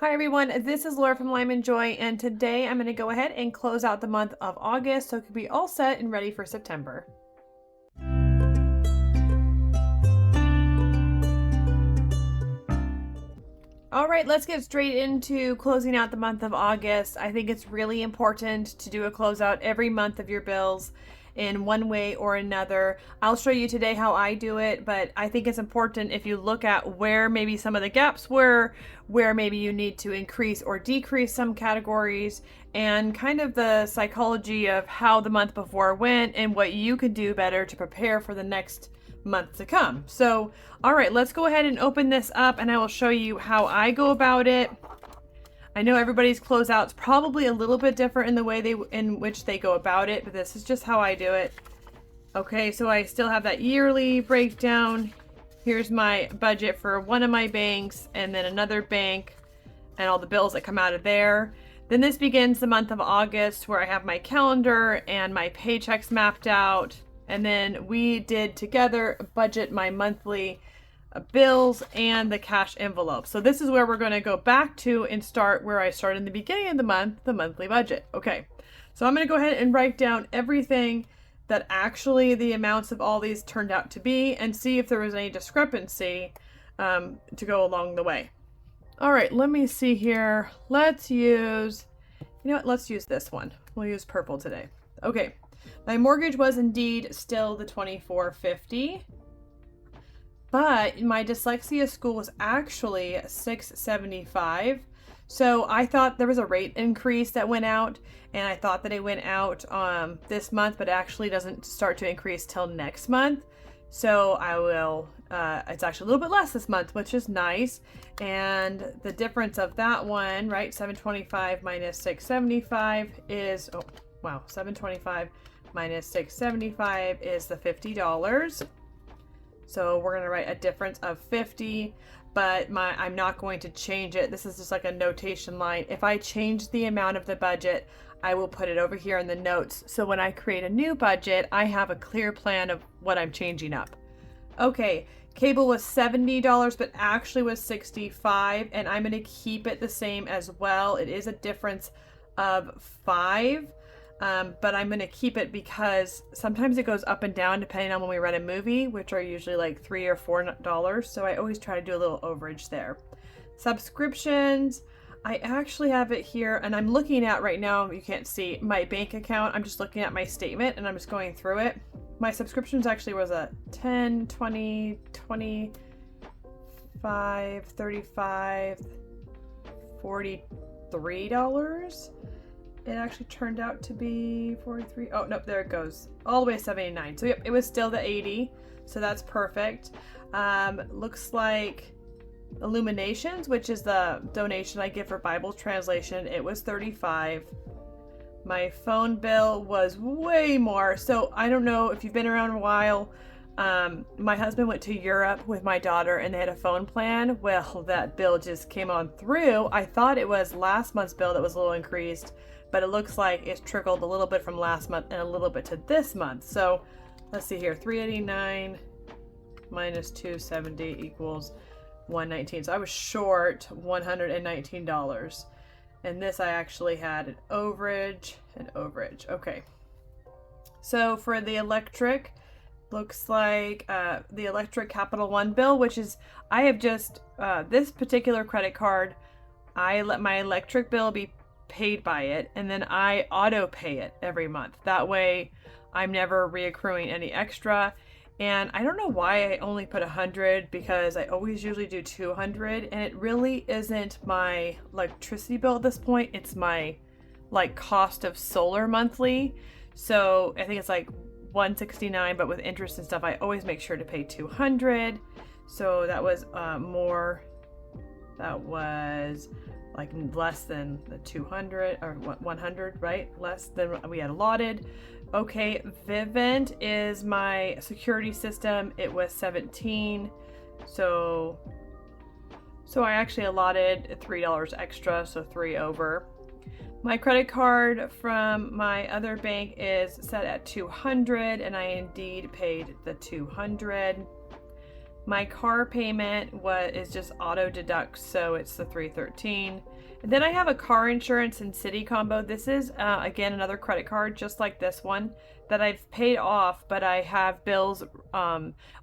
Hi everyone, this is Laura from Lime & Joy, and today I'm going to go ahead and close out the month of August so it can be all set and ready for September. All right, let's get straight into closing out the month of August. I think it's really important to do a closeout every month of your bills in one way or another. I'll show you today how I do it, but I think it's important if you look at where maybe some of the gaps were, where maybe you need to increase or decrease some categories, and kind of the psychology of how the month before went and what you could do better to prepare for the next month to come. So, all right, let's go ahead and open this up and I will show you how I go about it. I know everybody's closeout's probably a little bit different in the way in which they go about it, but this is just how I do it. Okay, so I still have that yearly breakdown. Here's my budget for one of my banks and then another bank and all the bills that come out of there. Then this begins the month of August where I have my calendar and my paychecks mapped out. And then we did together budget my monthly bills and the cash envelope. So this is where we're going to go back to and start where I started in the beginning of the month, the monthly budget. Okay, so I'm going to go ahead and write down everything that actually the amounts of all these turned out to be and see if there was any discrepancy to go along the way. All right, let me see here. Let's use this one. We'll use purple today. Okay, my mortgage was indeed still the $24.50. But my dyslexia school was actually $675. So I thought there was a rate increase that went out, and I thought that it went out this month, but it actually doesn't start to increase till next month. So I will, it's actually a little bit less this month, which is nice. And the difference of that one, right, 725 minus 675 is, oh, wow, 725 minus 675 is the $50. So we're going to write a difference of 50, but I'm not going to change it. This is just like a notation line. If I change the amount of the budget, I will put it over here in the notes. So when I create a new budget, I have a clear plan of what I'm changing up. Okay, cable was $70, but actually was $65, and I'm going to keep it the same as well. It is a difference of $5. But I'm going to keep it because sometimes it goes up and down depending on when we rent a movie, which are usually like $3 or $4. So I always try to do a little overage there. Subscriptions, I actually have it here and I'm looking at right now, you can't see my bank account. I'm just looking at my statement and I'm just going through it. My subscriptions actually was a 10, 20, 25, 35, $43. It actually turned out to be 43. Oh, nope, there it goes. All the way to 79. So, yep, it was still the 80. So that's perfect. Looks like Illuminations, which is the donation I give for Bible translation, it was 35. My phone bill was way more. So I don't know if you've been around a while. My husband went to Europe with my daughter and they had a phone plan. Well, that bill just came on through. I thought it was last month's bill that was a little increased, but it looks like it's trickled a little bit from last month and a little bit to this month. So let's see here, 389 minus 270 equals 119. So I was short $119. And this I actually had an overage. Okay. So for the electric, looks like the electric Capital One bill, which is, I have just, this particular credit card, I let my electric bill be paid by it, and then I auto pay it every month. That way I'm never reaccruing any extra. And I don't know why I only put 100 because I always usually do 200, and it really isn't my electricity bill at this point. It's my like cost of solar monthly. So I think it's like 169, but with interest and stuff, I always make sure to pay 200. So that was more. That was like less than the 200 or 100, right? Less than we had allotted. Okay, Vivint is my security system. It was 17. So I actually allotted $3 extra, so 3 over. My credit card from my other bank is set at 200, and I indeed paid the 200. My car payment is just auto deduct, so it's the $313. And then I have a car insurance and city combo. This is again another credit card, just like this one, that I've paid off, but I have bills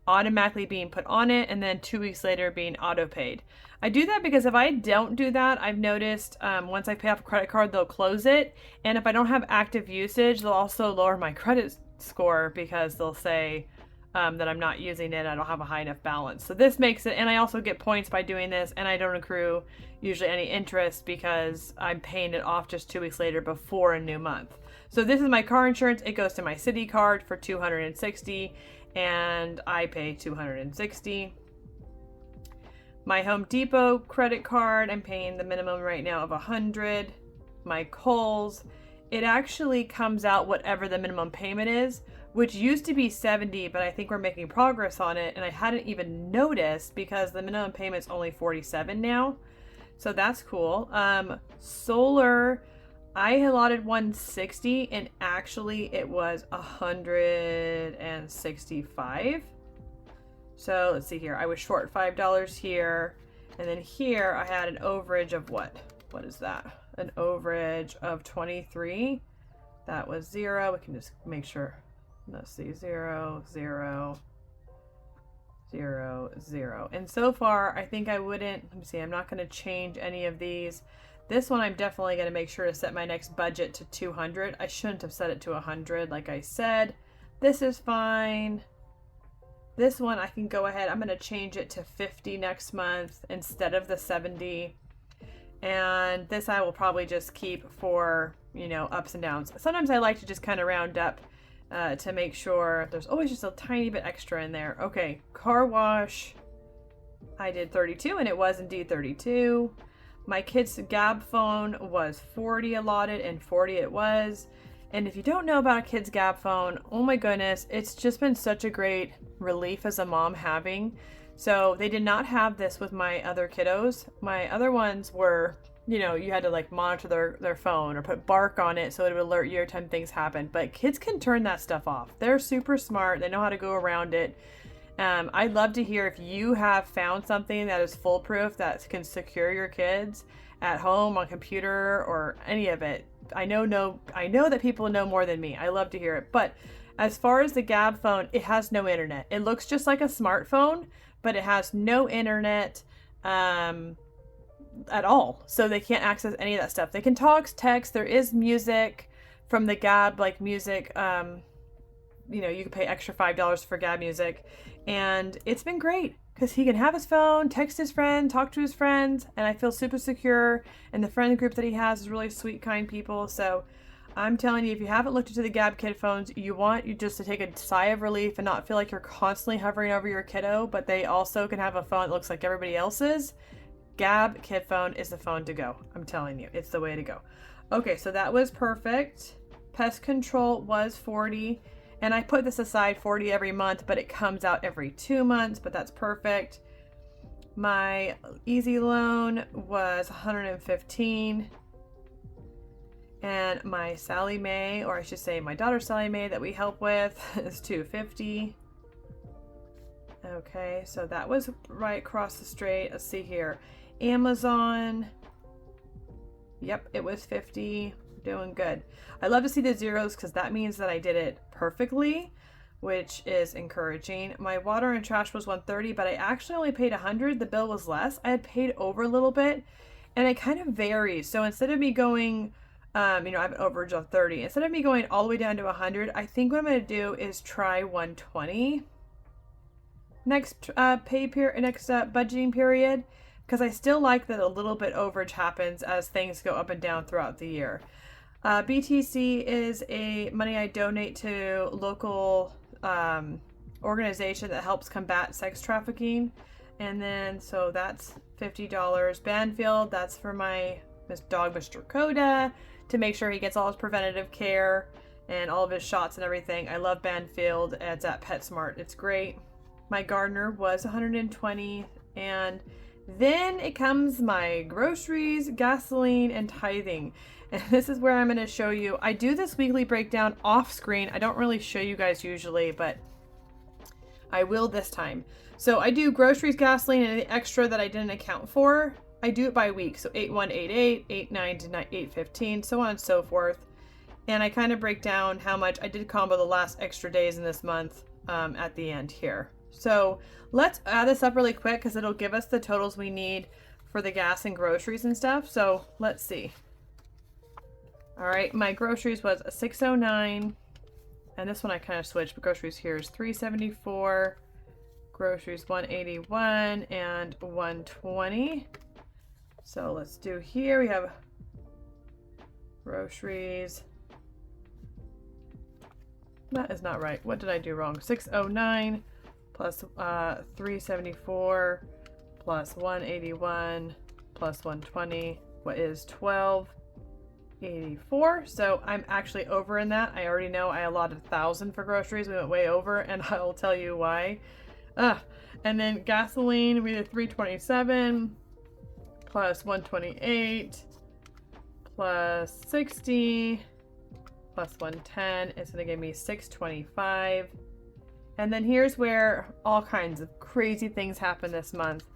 automatically being put on it, and then 2 weeks later being auto paid. I do that because if I don't do that, I've noticed once I pay off a credit card, they'll close it, and if I don't have active usage, they'll also lower my credit score because they'll say that I'm not using it, I don't have a high enough balance. So this makes it, and I also get points by doing this, and I don't accrue usually any interest because I'm paying it off just 2 weeks later before a new month. So this is my car insurance. It goes to my city card for $260, and I pay $260. My Home Depot credit card, I'm paying the minimum right now of $100. My Kohl's, it actually comes out whatever the minimum payment is, which used to be $70, but I think we're making progress on it, and I hadn't even noticed because the minimum payment's only $47 now. So that's cool. Solar, I allotted $160, and actually it was $165. So let's see here. I was short $5 here, and then here I had an overage of what? What is that? An overage of 23. That was 0. We can just make sure. Let's see, 0, 0, 0, 0. And so far, I think I wouldn't, let me see, I'm not going to change any of these. This one, I'm definitely going to make sure to set my next budget to 200. I shouldn't have set it to 100, like I said. This is fine. This one, I can go ahead. I'm going to change it to 50 next month instead of the 70. And this I will probably just keep for, you know, ups and downs. Sometimes I like to just kind of round up to make sure there's always just a tiny bit extra in there. Okay, car wash, I did 32, and it was indeed 32. My kid's Gab phone was 40 allotted, and 40 it was. And if you don't know about a kid's Gab phone, oh my goodness, it's just been such a great relief as a mom having. So they did not have this with my other kiddos. My other ones were, you know, you had to like monitor their phone or put bark on it so it would alert you every time things happen. But kids can turn that stuff off. They're super smart. They know how to go around it. I'd love to hear if you have found something that is foolproof that can secure your kids at home, on computer, or any of it. I know that people know more than me. I love to hear it. But as far as the Gab phone, it has no internet. It looks just like a smartphone, but it has no internet at all. So they can't access any of that stuff. They can talk, text. There is music from the Gab, like music. You know, you can pay extra $5 for Gab music. And it's been great because he can have his phone, text his friend, talk to his friends, and I feel super secure. And the friend group that he has is really sweet, kind people. So I'm telling you, if you haven't looked into the Gab kid phones, you just to take a sigh of relief and not feel like you're constantly hovering over your kiddo, but they also can have a phone that looks like everybody else's. Gab kid phone is the phone to go. I'm telling you, it's the way to go. Okay, so that was perfect. Pest control was 40. And I put this aside 40 every month, but it comes out every 2 months, but that's perfect. My easy loan was 115. And my Sally Mae, or I should say my daughter Sally Mae that we help with, is 250. Okay, so that was right across the street. Let's see here. Amazon. Yep, it was 50. Doing good. I love to see the zeros because that means that I did it perfectly, which is encouraging. My water and trash was 130, but I actually only paid 100. The bill was less. I had paid over a little bit, and it kind of varies. So instead of me going, you know, I have an overage of 30. Instead of me going all the way down to 100, I think what I'm going to do is try 120 next budgeting period, because I still like that a little bit overage happens as things go up and down throughout the year. BTC is a money I donate to local organization that helps combat sex trafficking. And then, so that's $50. Banfield, that's for my dog, Mr. Coda, to make sure he gets all his preventative care and all of his shots and everything. I love Banfield. It's at PetSmart. It's great. My gardener was 120. And then it comes my groceries, gasoline, and tithing. And this is where I'm going to show you. I do this weekly breakdown off screen. I don't really show you guys usually, but I will this time. So I do groceries, gasoline, and the extra that I didn't account for. I do it by week. So 8-1, 8-8, 8-9 to 8-15, so on and so forth. And I kind of break down how much I did combo the last extra days in this month at the end here. So let's add this up really quick because it'll give us the totals we need for the gas and groceries and stuff. So let's see. All right, my groceries was a 609, and this one I kind of switched, but groceries here is 374, groceries 181 and 120. So let's do here. We have groceries. That is not right. What did I do wrong? 609 plus 374 plus 181 plus 120. What is 1284? So I'm actually over in that. I already know I allotted 1,000 for groceries. We went way over, and I'll tell you why. And then gasoline, we did 327 plus 128 plus 60 plus 110 is going to give me 625. And then here's where all kinds of crazy things happen this month,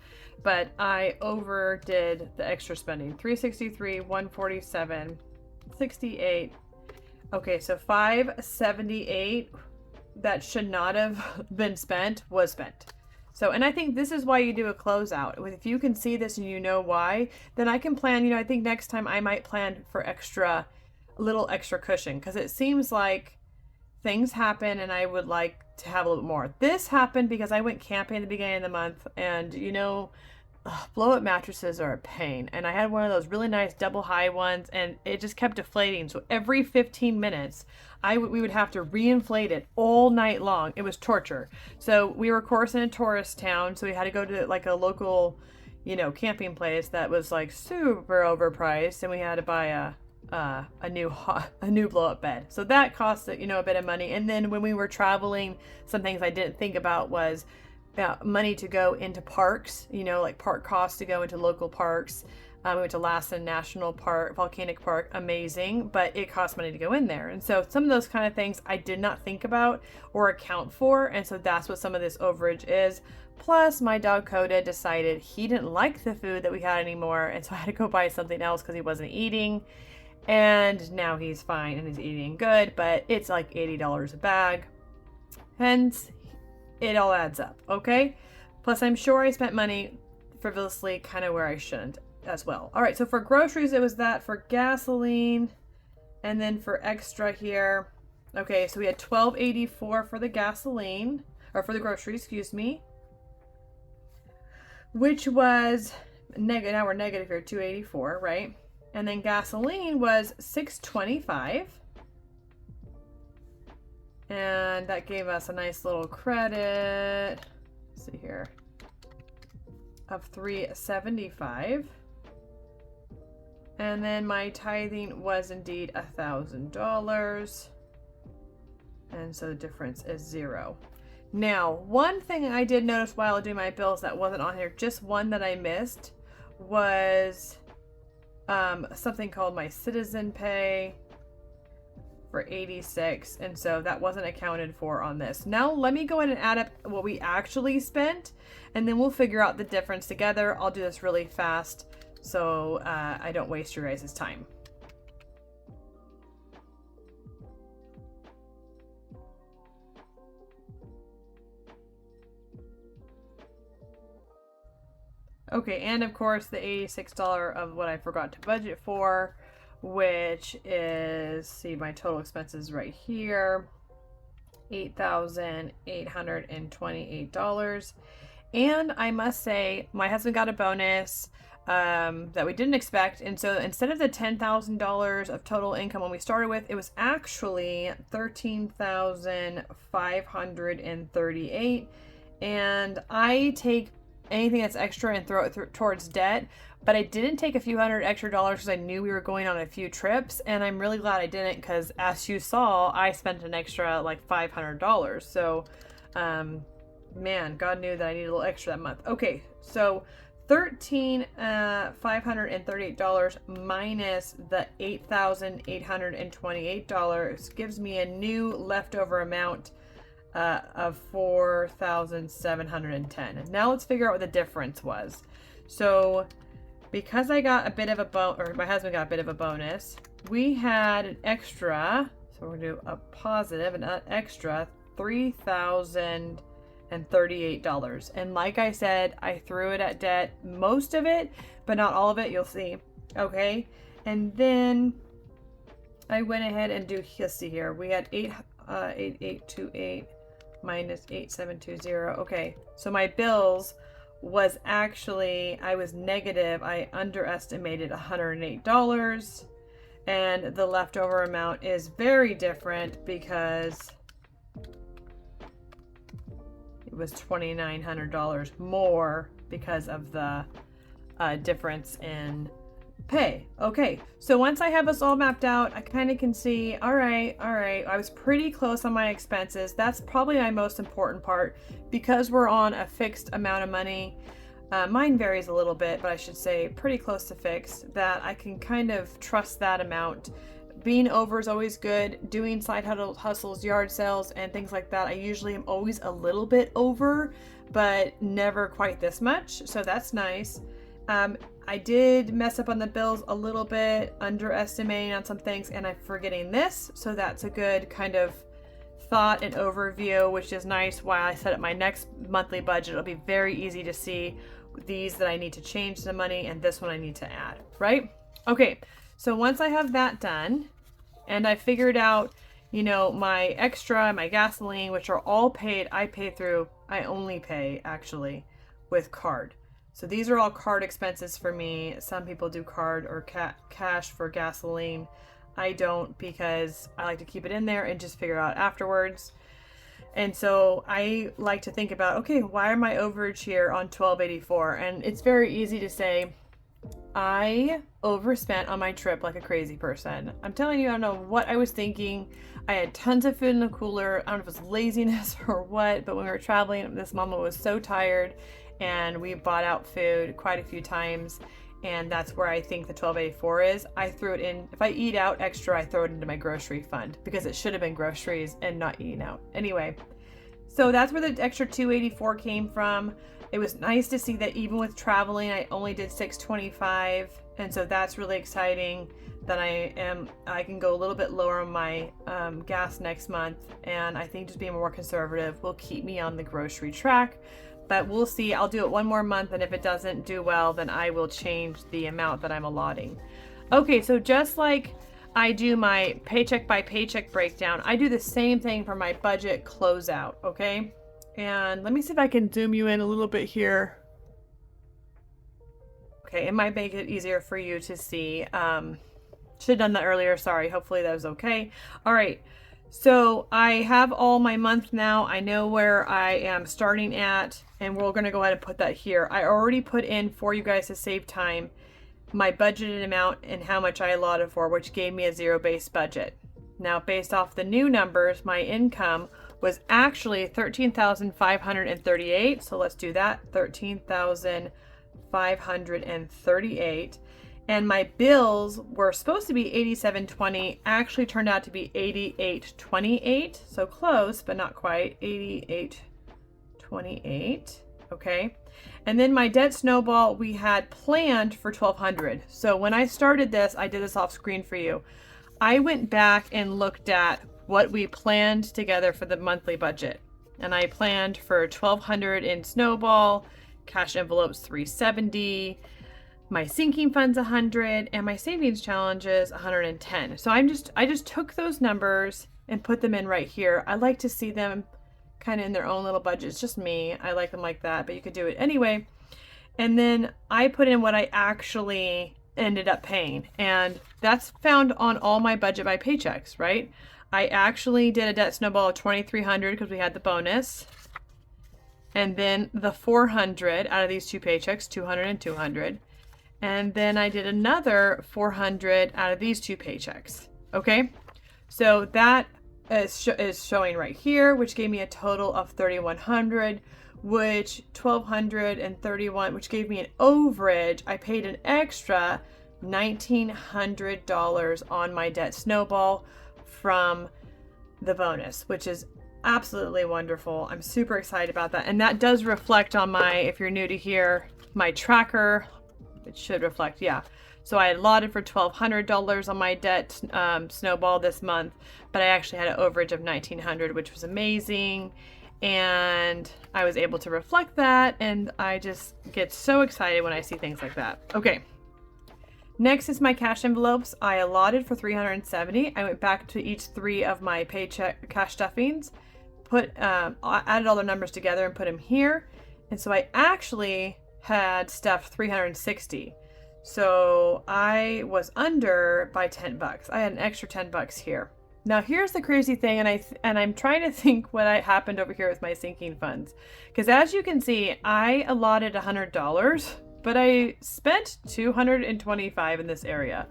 but I overdid the extra spending. 363, 147, 68. Okay, so 578 that should not have been spent was spent. So, and I think this is why you do a closeout. If you can see this and you know why, then I can plan, I think next time I might plan for a little extra cushion, because it seems like things happen and I would like to have a little bit more. This happened because I went camping at the beginning of the month, and blow-up mattresses are a pain. And I had one of those really nice double high ones, and it just kept deflating. So every 15 minutes, we would have to reinflate it all night long. It was torture. So we were, of course, in a tourist town, so we had to go to like a local, camping place that was like super overpriced, and we had to buy a new blow-up bed. So that cost a bit of money. And then when we were traveling, some things I didn't think about was money to go into parks, like park costs to go into local parks. We went to Lassen National Park, Volcanic Park, amazing, but it costs money to go in there. And so some of those kind of things I did not think about or account for. And so that's what some of this overage is. Plus, my dog Coda decided he didn't like the food that we had anymore. And so I had to go buy something else because he wasn't eating. And now he's fine and he's eating good, but it's like $80 a bag. Hence, it all adds up, okay? Plus, I'm sure I spent money frivolously kind of where I shouldn't as well. All right, so for groceries, it was that. For gasoline, and then for extra here, okay, so we had $12.84 for the gasoline, or for the groceries, excuse me, which was negative. Now we're negative here, $2.84, right? And then gasoline was $6.25. And that gave us a nice little credit. Let's see here. Of $3.75. And then my tithing was indeed $1,000. And so the difference is 0. Now, one thing I did notice while doing my bills that wasn't on here, just one that I missed, was something called my citizen pay for 86, and so that wasn't accounted for on this. Now let me go ahead and add up what we actually spent, and then we'll figure out the difference together. I'll do this really fast so I don't waste your guys' time. Okay, and of course the $86 of what I forgot to budget for, which is, see, my total expenses right here, $8,828. And I must say, my husband got a bonus that we didn't expect. And so instead of the $10,000 of total income when we started with, it was actually $13,538. And I take anything that's extra and throw it towards debt, but I didn't take a few hundred extra dollars because I knew we were going on a few trips, and I'm really glad I didn't, because as you saw, I spent an extra like $500. So man, God knew that I needed a little extra that month. Okay, so $13,538 minus the $8,828 gives me a new leftover amount of 4,710. Now let's figure out what the difference was. So because I got a bit of a my husband got a bit of a bonus, we had an extra, so we're gonna do a positive, an extra $3,038. And like I said, I threw it at debt, most of it, but not all of it, you'll see. Okay, and then I went ahead and let's see here, we had 8828 minus 8720. Okay, so my bills was actually, I was negative. I underestimated $108, and the leftover amount is very different because it was $2,900 more because of the difference in pay. Okay, so once I have this all mapped out, I kind of can see, all right, I was pretty close on my expenses. That's probably my most important part because we're on a fixed amount of money. Mine varies a little bit, but I should say pretty close to fixed, that I can kind of trust that amount. Being over is always good. Doing side hustles, yard sales, and things like that, I usually am always a little bit over, but never quite this much, so that's nice. I did mess up on the bills a little bit, underestimating on some things, and I'm forgetting this. So that's a good kind of thought and overview, which is nice. While I set up my next monthly budget, it'll be very easy to see these that I need to change the money and this one I need to add, right? Okay, so once I have that done and I figured out, you know, my extra, my gasoline, which are all paid, I only pay actually with card. So these are all card expenses for me. Some people do card or cash for gasoline. I don't, because I like to keep it in there and just figure out afterwards. And so I like to think about, okay, why am I overage here on $1,284? And it's very easy to say, I overspent on my trip like a crazy person. I'm telling you, I don't know what I was thinking. I had tons of food in the cooler. I don't know if it was laziness or what, but when we were traveling, this mama was so tired, and we bought out food quite a few times, and that's where I think the $1,284 is. I threw it in. If I eat out extra, I throw it into my grocery fund because it should have been groceries and not eating out. Anyway, so that's where the extra $284 came from. It was nice to see that even with traveling, I only did $625, and so that's really exciting that I can go a little bit lower on my gas next month, and I think just being more conservative will keep me on the grocery track. But we'll see. I'll do it one more month, and if it doesn't do well, then I will change the amount that I'm allotting. Okay, so just like I do my paycheck by paycheck breakdown, I do the same thing for my budget closeout, okay? And let me see if I can zoom you in a little bit here. Okay, it might make it easier for you to see. Should have done that earlier, sorry. Hopefully that was okay. All right. So I have all my month now. I know where I am starting at, and we're going to go ahead and put that here. I already put in, for you guys to save time, my budgeted amount and how much I allotted for, which gave me a zero-based budget. Now, based off the new numbers, my income was actually $13,538. So let's do that, $13,538. And my bills were supposed to be $87.20, actually turned out to be $88.28. So close, but not quite, $88.28, okay? And then my debt snowball, we had planned for $1,200. So when I started this, I did this off screen for you. I went back and looked at what we planned together for the monthly budget. And I planned for $1,200 in snowball, cash envelopes $370, my sinking funds $100, and my savings challenges $110. So I just took those numbers and put them in right here. I like to see them kind of in their own little budget. It's just me. I like them like that, but you could do it anyway. And then I put in what I actually ended up paying, and that's found on all my budget by paychecks, right? I actually did a debt snowball of $2,300 because we had the bonus, and then the $400 out of these two paychecks, $200 and $200. And then I did another $400 out of these two paychecks. Okay, so that is showing right here, which gave me a total of $3,100, which $1,231, which gave me an overage. I paid an extra $1,900 on my debt snowball from the bonus, which is absolutely wonderful. I'm super excited about that. And that does reflect on my, if you're new to here, my tracker. It should reflect, yeah. So I allotted for $1,200 on my debt snowball this month, but I actually had an overage of $1,900, which was amazing. And I was able to reflect that, and I just get so excited when I see things like that. Okay. Next is my cash envelopes. I allotted for $370. I went back to each 3 of my paycheck cash stuffings, added all the numbers together and put them here. And so I actually had stuffed $360. So I was under by $10. I had an extra $10 here. Now here's the crazy thing, and I'm trying to think what happened over here with my sinking funds. Because as you can see, I allotted $100, but I spent $225 in this area.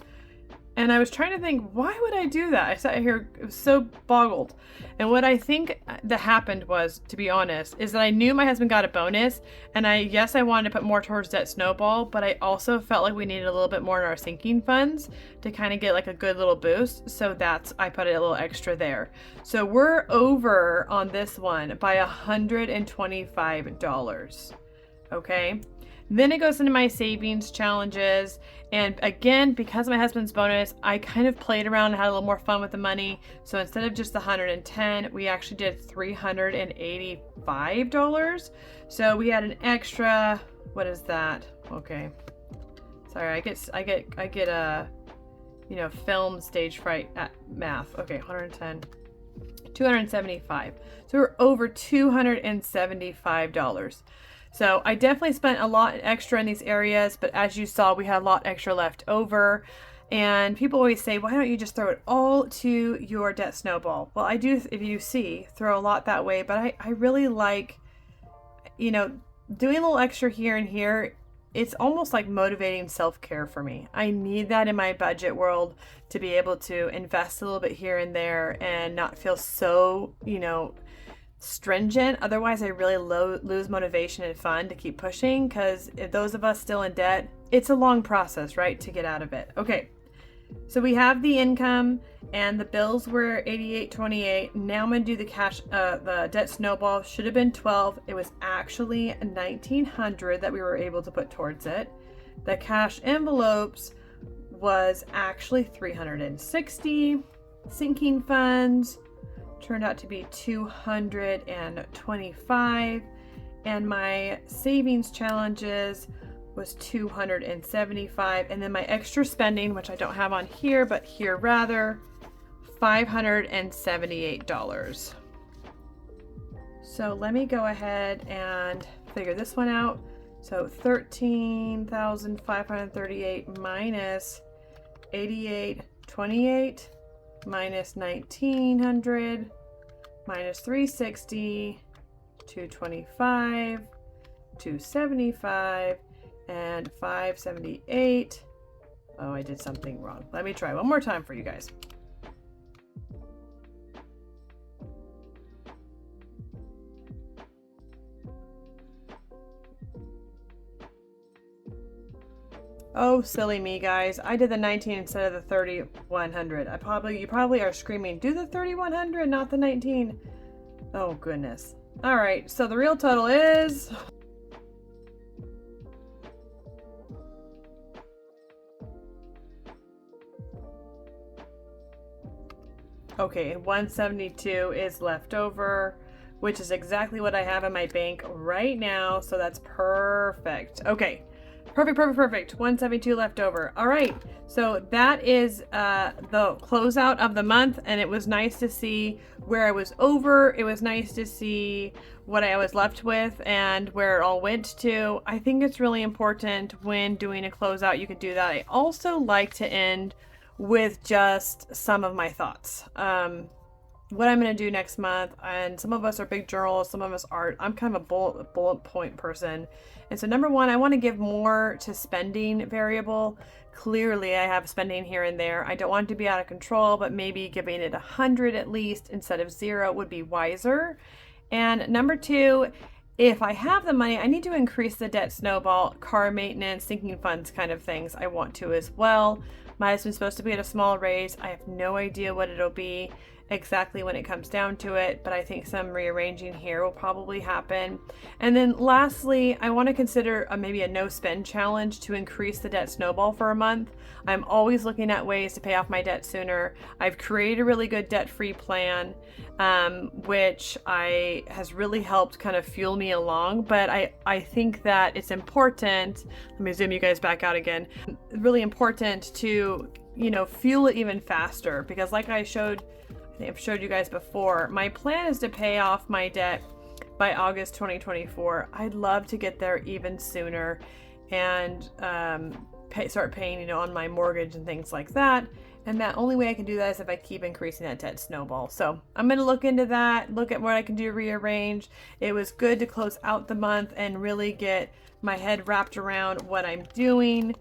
And I was trying to think, why would I do that? I sat here, it was so boggled. And what I think that happened was, to be honest, is that I knew my husband got a bonus. And yes, I wanted to put more towards that snowball, but I also felt like we needed a little bit more in our sinking funds to kind of get like a good little boost. So I put a little extra there. So we're over on this one by $125. Okay. Then it goes into my savings challenges. And again, because of my husband's bonus, I kind of played around and had a little more fun with the money. So instead of just the $110, we actually did $385. So we had an extra, what is that? Okay. Sorry, I get a, film stage fright at math. Okay, 110, 275. So we're over $275. So I definitely spent a lot extra in these areas, but as you saw, we had a lot extra left over. And people always say, why don't you just throw it all to your debt snowball? Well, I do, if you see, throw a lot that way, but I really like, doing a little extra here and here. It's almost like motivating self-care for me. I need that in my budget world to be able to invest a little bit here and there and not feel so, stringent. Otherwise, I really lose motivation and fun to keep pushing, because if those of us still in debt, it's a long process, right, to get out of it. Okay, so we have the income and the bills were $88.28. Now I'm going to do the cash, the debt snowball. Should have been $12. It was actually $1,900 that we were able to put towards it. The cash envelopes was actually $360. Sinking funds turned out to be $225, and my savings challenges was $275, and then my extra spending, which I don't have on here, but here rather, $578. So let me go ahead and figure this one out. So 13,538 minus 88.28 minus 1,900 minus 360, 225, 275, and 578. Oh, I did something wrong. Let me try one more time for you guys. Oh, silly me, guys. I did the 19 instead of the 3,100. You probably are screaming, do the 3,100, not the 19. Oh, goodness. All right, so the real total is... Okay, 172 is left over, which is exactly what I have in my bank right now, so that's perfect. Okay. Perfect. 172 left over. All right. So that is the closeout of the month, and it was nice to see where I was over. It was nice to see what I was left with and where it all went to. I think it's really important when doing a closeout, you can do that. I also like to end with just some of my thoughts. What I'm going to do next month, and some of us are big journalists, some of us aren't. I'm kind of a bullet point person. And so number one, I want to give more to spending variable. Clearly, I have spending here and there. I don't want it to be out of control, but maybe giving it 100 at least instead of 0 would be wiser. And number two, if I have the money, I need to increase the debt snowball, car maintenance, sinking funds kind of things. I want to as well. My husband's supposed to be at a small raise. I have no idea what it'll be. exactly when it comes down to it, but I think some rearranging here will probably happen. And then lastly, I want to consider maybe a no spend challenge to increase the debt snowball for a month. I'm always looking at ways to pay off my debt sooner. I've created a really good debt-free plan, which has really helped kind of fuel me along. But I think that it's important, let me zoom you guys back out again, really important to, fuel it even faster, because like I think I've showed you guys before, my plan is to pay off my debt by August 2024. I'd love to get there even sooner and start paying, on my mortgage and things like that. And that only way I can do that is if I keep increasing that debt snowball. So I'm going to look into that, look at what I can do to rearrange. It was good to close out the month and really get my head wrapped around what I'm doing.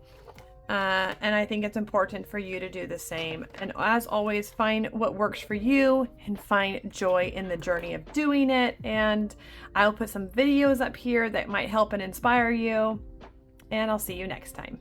And I think it's important for you to do the same. And as always, find what works for you and find joy in the journey of doing it. And I'll put some videos up here that might help and inspire you. And I'll see you next time.